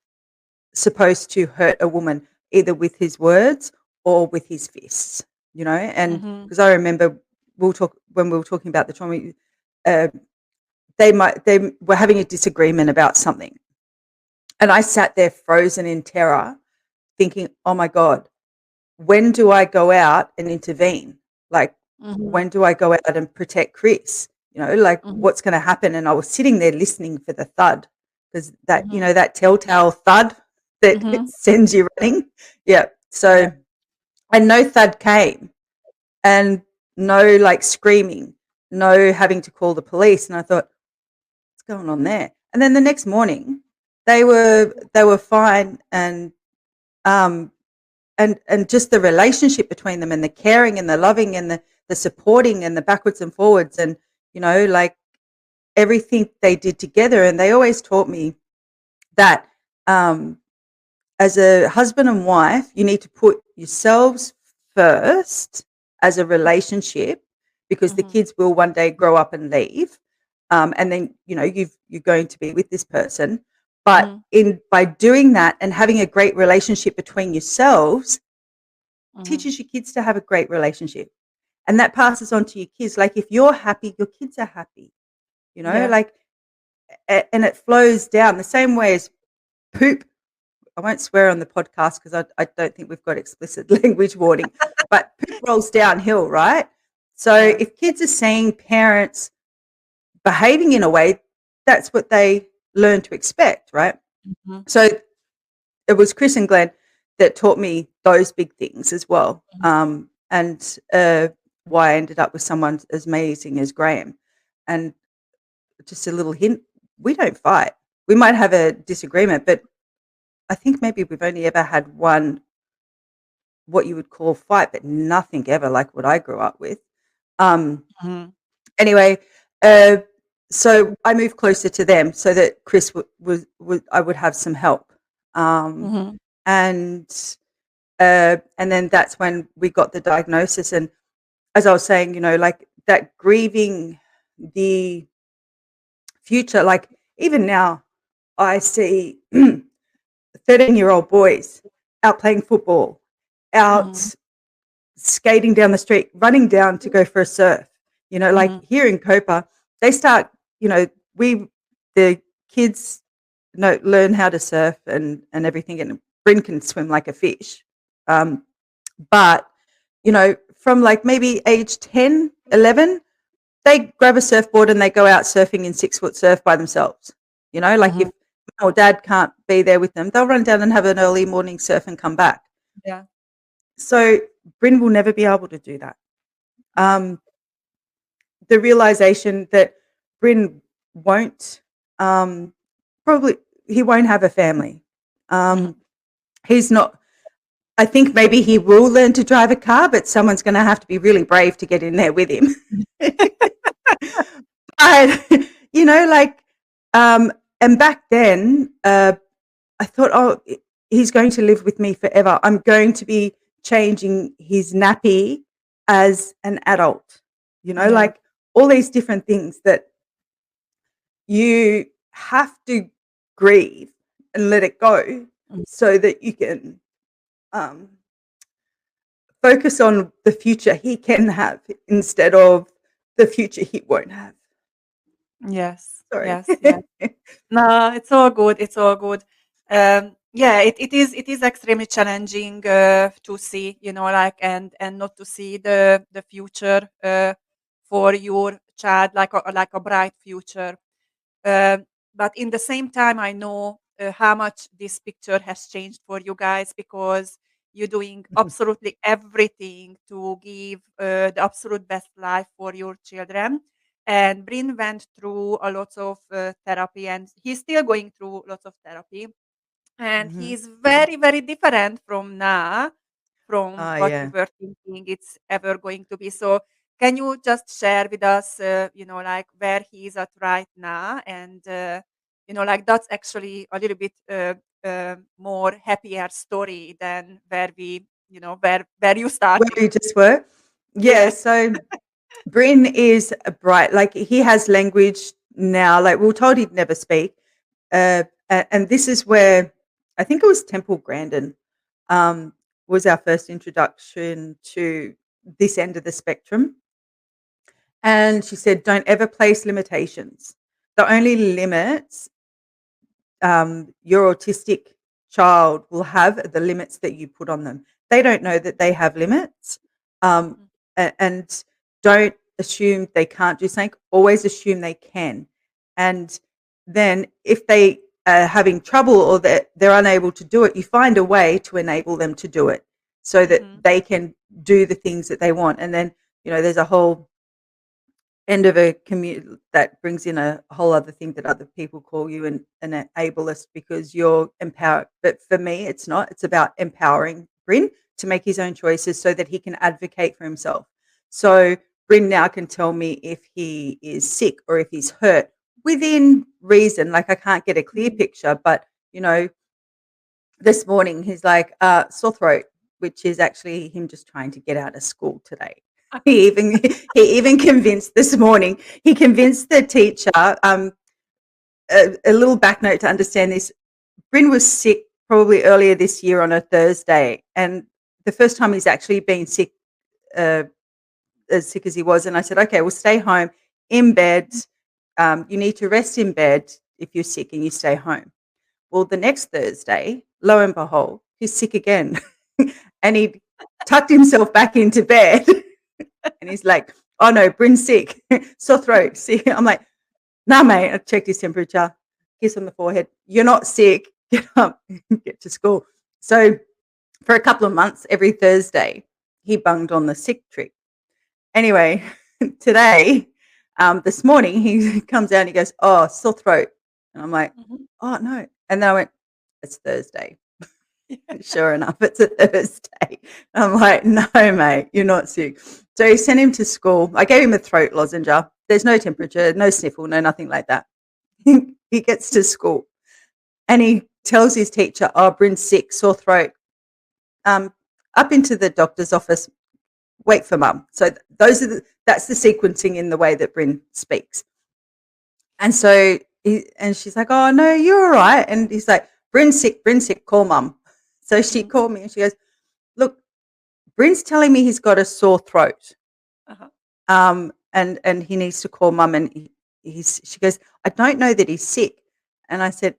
supposed to hurt a woman either with his words or with his fists, and Mhm. because I remember when we were talking about the trauma, uh, they were having a disagreement about something, and I sat there frozen in terror thinking, oh my God, when do I go out and intervene? Like, Mhm. when do I go out and protect Chris? Like, Mhm. what's going to happen? And I was sitting there listening for the thud, because that, Mhm. that telltale thud that Mhm. sends you running. Yeah. Yeah. So, and no thud came, and no like screaming, no having to call the police. And I thought, what's going on there? And then the next morning, they were fine, um, and just the relationship between them, and the caring and the loving and the supporting and the backwards and forwards, and like everything they did together. And they always taught me that um, as a husband and wife, you need to put yourselves first as a relationship, because the Mhm. kids will one day grow up and leave, and then you're going to be with this person. But Mhm. in by doing that and having a great relationship between yourselves, Mhm. teaches your kids to have a great relationship, and that passes on to your kids. Like, if you're happy, your kids are happy, Yeah. like, and it flows down the same way as poop. I won't swear on the podcast because I don't think we've got explicit language warning, but poop rolls downhill, right? So Yeah. if kids are seeing parents behaving in a way, that's what they learn to expect, right? Mhm. So it was Chris and Glenn that taught me those big things as well. Mhm. And why I ended up with someone as amazing as Graham. And just a little hint, we don't fight. We might have a disagreement, but I think maybe we've only ever had one, what you would call fight, but nothing ever like what I grew up with. Um, Mhm. anyway, uh, so I moved closer to them so that Chris would I would have some help. Mhm. And then that's when we got the diagnosis. And as I was saying, like that grieving the future, like even now I see 13-year-old boys out playing football, Mhm. out skating down the street, running down to go for a surf. Like Mhm. here in Copa, they start, the kids learn how to surf and everything, and Brin can swim like a fish. But, from like maybe age 10, 11, they grab a surfboard and they go out surfing in 6-foot surf by themselves. Like if Mhm. mum or dad can't be there with them, they'll run down and have an early morning surf and come back. Yeah. So Bryn will never be able to do that. Mhm. The realization that Bryn won't, probably, he won't have a family. Mhm. He's not, I think maybe he will learn to drive a car, but someone's going to have to be really brave to get in there with him. But, like, and back then, I thought, oh, he's going to live with me forever. I'm going to be changing his nappy as an adult, Yeah. like all these different things that you have to grieve and let it go Mhm. so that you can um, focus on the future he can have instead of the future he won't have. Yes. Sorry. Yes. Yes. No, it's all good. It's all good. Yeah, it is extremely challenging to see, like and not to see the future for your child like a bright future. But in the same time, I know how much this picture has changed for you guys because you're doing absolutely everything to give the absolute best life for your children. And Brin went through a lot of therapy, and he's still going through lots of therapy. And Mm-hmm. he's very, very different from now, from Oh, what you yeah. were thinking it's ever going to be. So, can you just share with us, like where he's at right now? And, like that's actually a little bit more happier story than where you Where started. you just were. Yeah. Yeah. So Bryn is a bright, like he has language now. Like we were told he'd never speak. And this is where I think it was Temple Grandin was our first introduction to this end of the spectrum. And she said, don't ever place limitations. The only limits your autistic child will have the limits that you put on them. They don't know that they have limits. Um, Mhm. and don't assume they can't do something. Always assume they can. And then if they are having trouble or they're unable to do it, you find a way to enable them to do it so that Mhm. they can do the things that they want. And then, there's a whole end of a community that brings in a whole other thing that other people call you an ableist because you're empowered. But for me, it's not. It's about empowering Bryn to make his own choices so that he can advocate for himself. So Bryn now can tell me if he is sick or if he's hurt within reason. Like I can't get a clear Mhm. picture, but this morning he's like sore throat, which is actually him just trying to get out of school today. He even convinced this morning. He convinced the teacher. A little back note to understand this: Bryn was sick probably earlier this year on a Thursday, and the first time he's actually been sick, uh, as sick as he was. And I said, okay, well, stay home in bed. You need to rest in bed if you're sick, and you stay home. Well, the next Thursday, lo and behold, he's sick again. And he tucked himself back into bed and he's like, oh no, Bryn's sick, sore throat. See, I'm like, nah, mate. I checked his temperature, kiss on the forehead. You're not sick. Get up, get to school. So for a couple of months, every Thursday, he bunged on the sick trick. Anyway, today, this morning, he comes out and he goes, oh, sore throat. And I'm like, Mhm. oh no. And then I went, it's Thursday. Yeah. Sure enough, it's a Thursday. I'm like, no, mate, you're not sick. So he sent him to school. I gave him a throat lozenge. There's no temperature, no sniffle, no nothing like that. He gets to school and he tells his teacher, "Oh, Brin's sick, sore throat. Up into the doctor's office. Wait for mum." So that's the sequencing in the way that Brin speaks. And so and she's like, "Oh no, you're all right." And he's like, Brin's sick, call mum." So she Mhm. called me and she goes, "Look, Brin's telling me he's got a sore throat. Uh-huh. And he needs to call mum." And she goes, "I don't know that he's sick." And I said,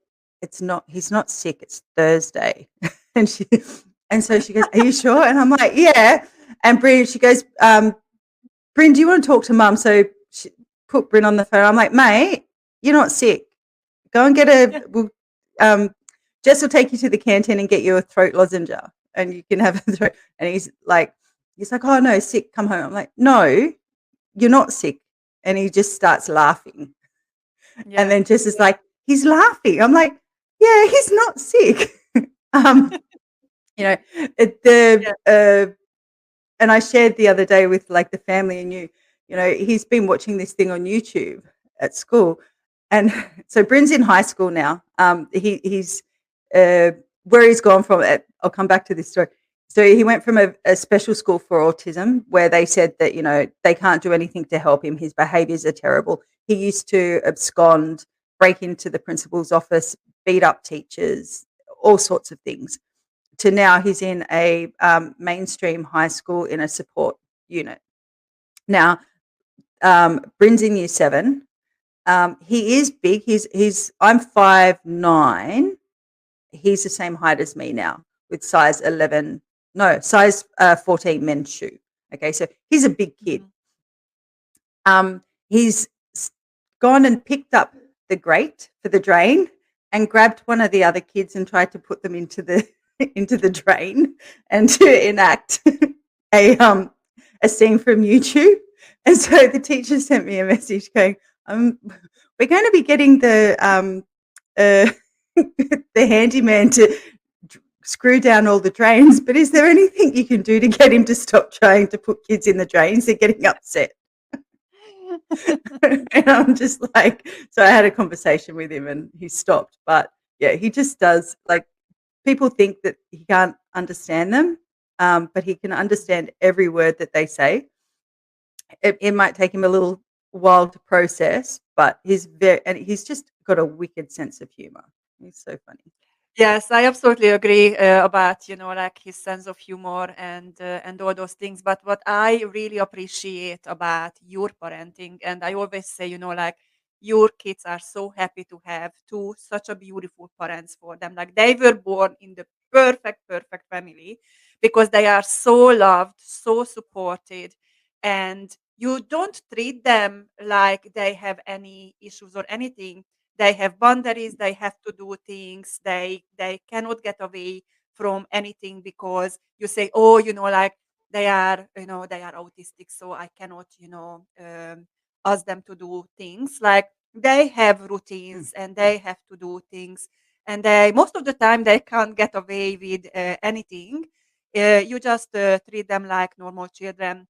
he's not sick, it's Thursday." and so she goes, "Are you sure?" And I'm like, "Yeah." And she goes, "Brin, do you want to talk to mum?" So she put Brin on the phone. I'm like, "Mate, you're not sick. Go and get Yeah. Jess will take you to the canteen and get you a throat lozenge and you can have a throat." And he's like, "Oh no, sick, come home." I'm like, "No, you're not sick." And he just starts laughing. And Yeah. then Jess is like, "He's laughing." I'm like, "Yeah, he's not sick." um, you know, Yeah. and I shared the other day with like the family and he's been watching this thing on YouTube at school. And so Brin's in high school now. He's where he's gone from. I'll come back to this story. So he went from a special school for autism where they said that, they can't do anything to help him. His behaviors are terrible. He used to abscond, break into the principal's office, beat up teachers, all sorts of things, to now he's in a mainstream high school in a support unit. Now, Brin's in year 7. He is big. I'm 5'9". He's the same height as me now with size 11. No, size 14 men's shoe. Okay, so he's a big kid. Mhm. He's gone and picked up the grate for the drain and grabbed one of the other kids and tried to put them into the into the drain and to enact a scene from YouTube. And so the teacher sent me a message going, "We're going to be getting uh, the handyman to screw down all the drains, but is there anything you can do to get him to stop trying to put kids in the drains? They're getting upset." And I'm just like, so I had a conversation with him and he stopped. But yeah, he just does, like, people think that he can't understand them, but he can understand every word that they say. It might take him a little while to process, but he's just got a wicked sense of humor. He's so funny. Yes, I absolutely agree about like his sense of humor and all those things. But what I really appreciate about your parenting, and I always say, like your kids are so happy to have two such a beautiful parents for them. Like they were born in the perfect family because they are so loved, so supported, and you don't treat them like they have any issues or anything. They have boundaries, they have to do things, they cannot get away from anything because you say, oh, like they are autistic, so I cannot ask them to do things. Like they have Mm, routines and they have to do things, and they most of the time they can't get away with anything. You just treat them like normal children,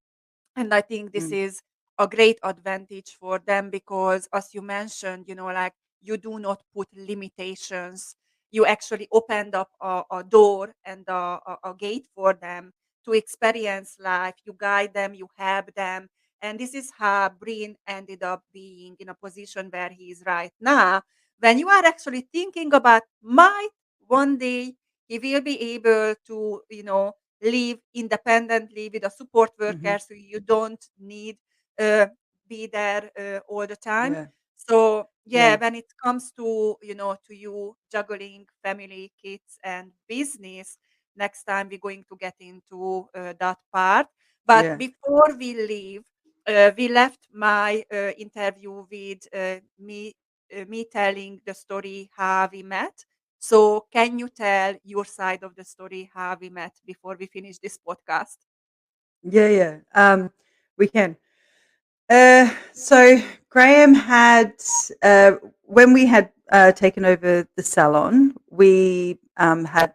and I think this mm, is a great advantage for them because, as you mentioned, like you do not put limitations. You actually opened up a door and a gate for them to experience life. You guide them, you help them. And this is how Brin ended up being in a position where he is right now. When you are actually thinking about might one day he will be able to, live independently with a support mhm. worker, so you don't need uh, be there all the time. Yeah, So yeah, yeah, when it comes to to you juggling family, kids, and business, next time we're going to get into that part. But yeah. before we leave, we left my interview with me telling the story how we met. So, can you tell your side of the story, how we met, before we finish this podcast? Yeah, yeah. We can. So Graham had, when we had taken over the salon, we had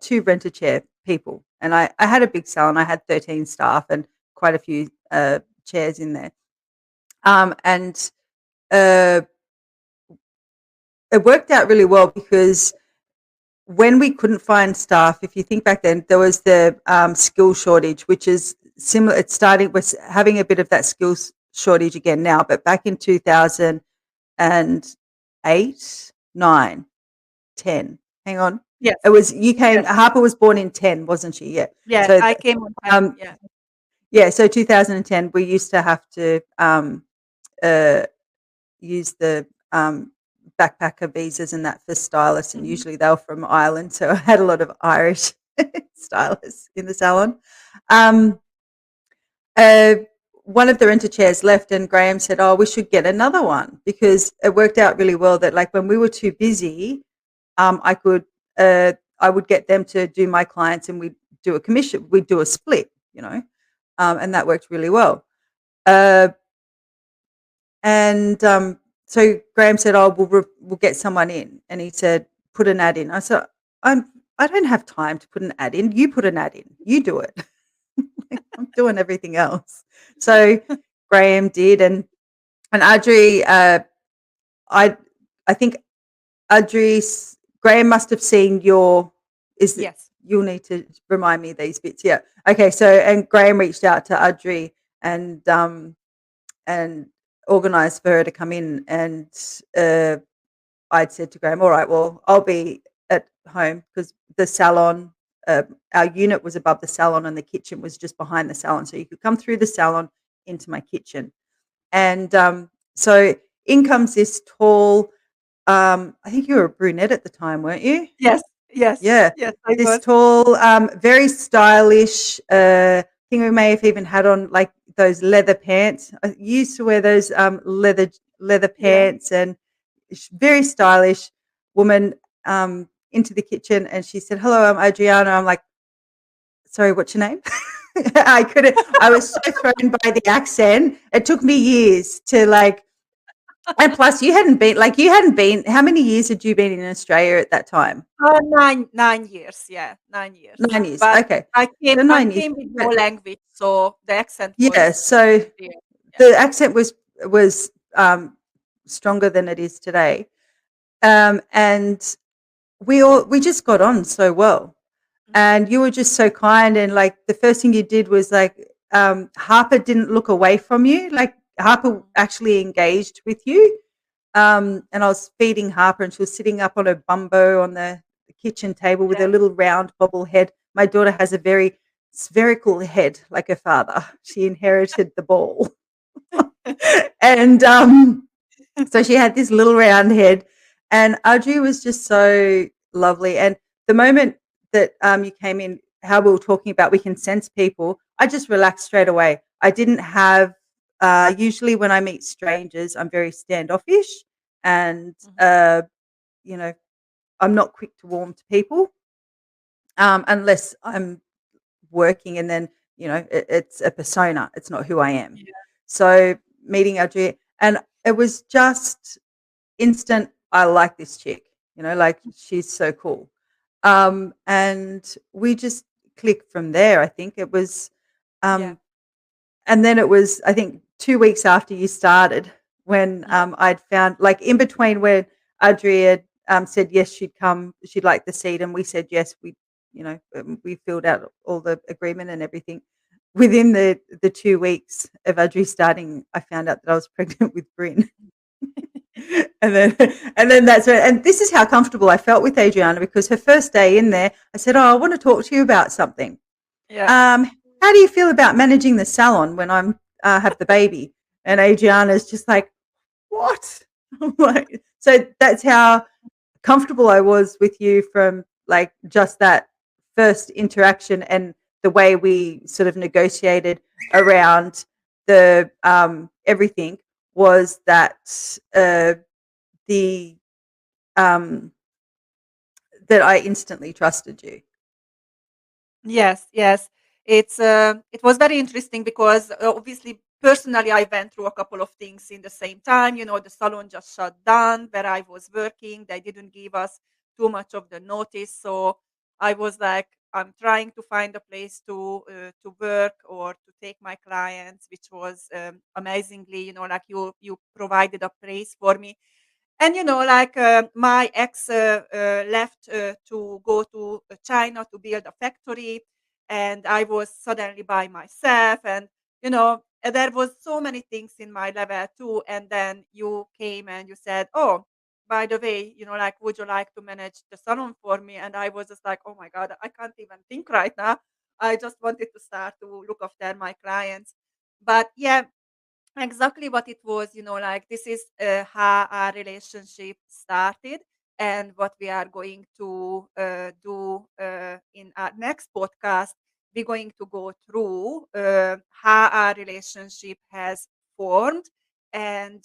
2 rent-a-chair people, and I had a big salon. I had 13 staff and quite a few chairs in there. And uh, it worked out really well because when we couldn't find staff, if you think back then, there was the skill shortage, which is similar. It started with having a bit of that skills shortage again now, but back in 2008, 9, 10. Hang on. Yes, It was you came. yes, Harper was born in 10, wasn't she? Yeah. yes. So I came on time. um, Yeah. yeah. So 2010, we used to have to uh, use the backpacker visas and that for stylists, and Mhm. usually they were from Ireland. So I had a lot of Irish stylists in the salon. Um, uh, one of the renter chairs left, and Graham said, "Oh, we should get another one," because it worked out really well that, like, when we were too busy, I could I would get them to do my clients, and we'd do a commission. We'd do a split, and that worked really well. Uh, And so Graham said, "Oh, we'll get someone in," and he said, "Put an ad in." I said, I don't have time to put an ad in. You put an ad in. You do it. I'm doing everything else." So Graham did, and Adri, I I think Graham must have seen your. Is it, Yes. you'll need to remind me of these bits. Yeah. Okay. So and Graham reached out to Adri and organised for her to come in, and uh, I'd said to Graham, "All right, well, I'll be at home because the salon, our unit was above the salon, and the kitchen was just behind the salon, so you could come through the salon into my kitchen." And so in comes this tall. I think you were a brunette at the time, weren't you? Yes, yes, Yeah, yes, I this was. tall, very stylish. I think we may have even had on like those leather pants. I used to wear those leather Yeah. pants, and very stylish woman into the kitchen, and she said, "Hello, I'm Adriana." I'm like, "Sorry, what's your name?" I couldn't. I was so thrown by the accent. It took me years to like. And plus, you hadn't been. How many years had you been in Australia at that time? 9 years, yeah, 9 years. 9 years. But Okay, I came so I 9 years. came with no But language, so the accent yeah, was so there. Yeah. the accent was stronger than it is today, and we just got on so well, Mhm, and you were just so kind, and like the first thing you did was like Harper didn't look away from you, like Harper mhm. actually engaged with you, and I was feeding Harper, and she was sitting up on her bumbo on the kitchen table with Yeah. her little round bobble head. My daughter has a very spherical head like her father. She inherited the ball. And so she had this little round head, and Audrey was just so lovely. And the moment that you came in, how we were talking about we can sense people, I just relaxed straight away. I didn't have, usually when I meet strangers, I'm very standoffish, and, Mhm. you know, I'm not quick to warm to people unless I'm working, and then it's a persona, it's not who I am. Yeah. So meeting Audrey, and it was just instant, I like this chick, like she's so cool. And we just clicked from there. I think it was, Yeah. um, and then it was, I think, 2 weeks after you started when Mhm. I'd found, like, in between where Adri had said yes, she'd come, she'd like the seat, and we said yes. We filled out all the agreement and everything. Within the 2 weeks of Adri starting, I found out that I was pregnant with Brin. And then that's when, and this is how comfortable I felt with Adriana, because her first day in there, I said, "Oh, I want to talk to you about something. Yeah. How do you feel about managing the salon when I'm have the baby?" And Adriana's just like, "What?" I'm like, so that's how comfortable I was with you from like just that first interaction, and the way we sort of negotiated around the everything was that the um, that I instantly trusted you. Yes, yes. It was very interesting because obviously personally I went through a couple of things in the same time. The salon just shut down where I was working. They didn't give us too much of the notice, so I was like, I'm trying to find a place to work or to take my clients, which was amazingly, like you provided a place for me. And like my ex left to go to China to build a factory, and I was suddenly by myself, and there was so many things in my level too. And then you came and you said, "Oh, by the way, like, would you like to manage the salon for me?" And I was just like, "Oh my God, I can't even think right now. I just wanted to start to look after my clients." But yeah, exactly what it was, like, this is how our relationship started, and what we are going to do in our next podcast. We're going to go through how our relationship has formed, and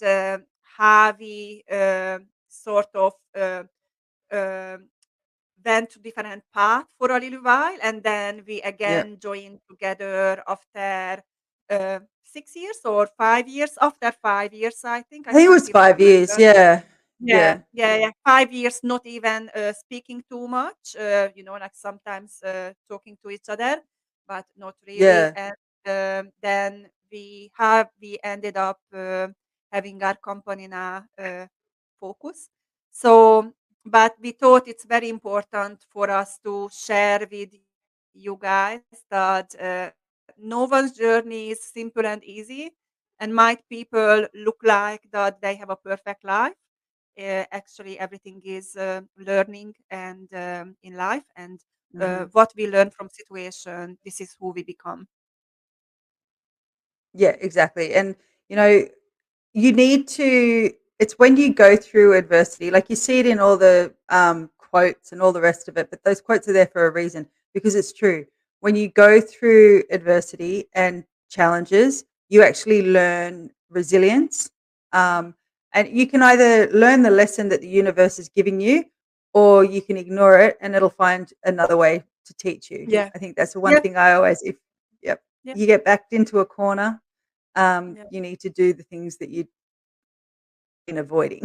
how we sort of um went to different path for a little while, and then we Yeah. again joined together after 6 years or 5 years. After 5 years, I think. I I think it can't was even 5 years. remember. Yeah. Yeah, Yeah. yeah, yeah. 5 years, not even speaking too much. Like sometimes talking to each other, but not really. Yeah. And then we ended up having our company now, Focus. So, but we thought it's very important for us to share with you guys that no one's journey is simple and easy, and might people look like that they have a perfect life. Actually, everything is learning, and in life, and Mhm. what we learn from situation, this is who we become. Yeah, exactly. And, you know, you need to it's when you go through adversity, like you see it in all the quotes and all the rest of it, but those quotes are there for a reason because it's true. When you go through adversity and challenges, you actually learn resilience. Um, and you can either learn the lesson that the universe is giving you, or you can ignore it and it'll find another way to teach you. Yeah, I think that's the one yeah, thing I always, if yep, yeah, you get backed into a corner, yeah, you need to do the things that you've been avoiding.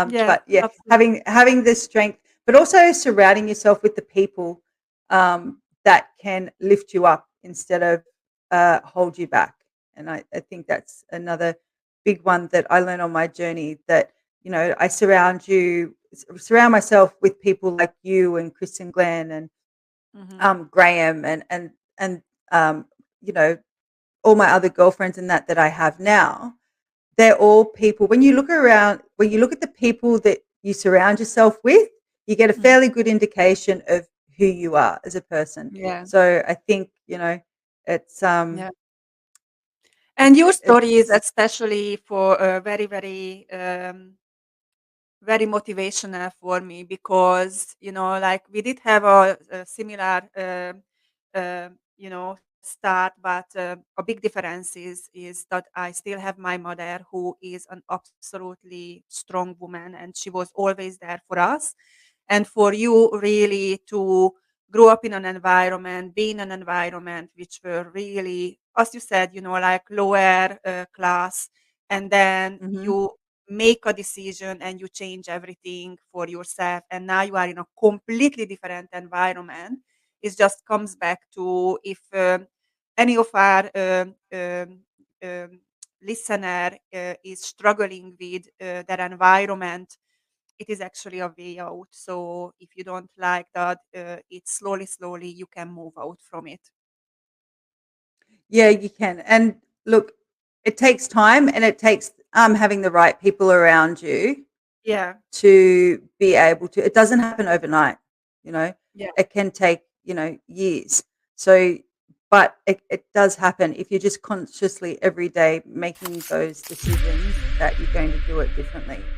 yeah, But yeah, absolutely. having the strength, but also surrounding yourself with the people that can lift you up instead of hold you back. And I think that's another big one that I learned on my journey. That I surround myself with people like you and Chris and Glenn and Hmm. Graham and um, you know all my other girlfriends and that I have now. They're all people. When you look at the people that you surround yourself with, you get a Hmm. fairly good indication of who you are as a person. Yeah, So I think, it's yeah. And your story is it's especially for very, very, very motivational for me, because like, we did have a similar start, but a big difference is that I still have my mother, who is an absolutely strong woman, and she was always there for us. And for you really to grow up in an environment, be in an environment which were really, as you said, like lower class, and then mhm. you make a decision and you change everything for yourself, and now you are in a completely different environment. It just comes back to, if any of our um, listener is struggling with their environment, it is actually a way out. So if you don't like that, it's slowly you can move out from it. Yeah, you can. And look, it takes time and it takes having the right people around you Yeah, to be able to. It doesn't happen overnight, you know. yeah, It can take, years. So, but it does happen if you're just consciously every day making those decisions that you're going to do it differently.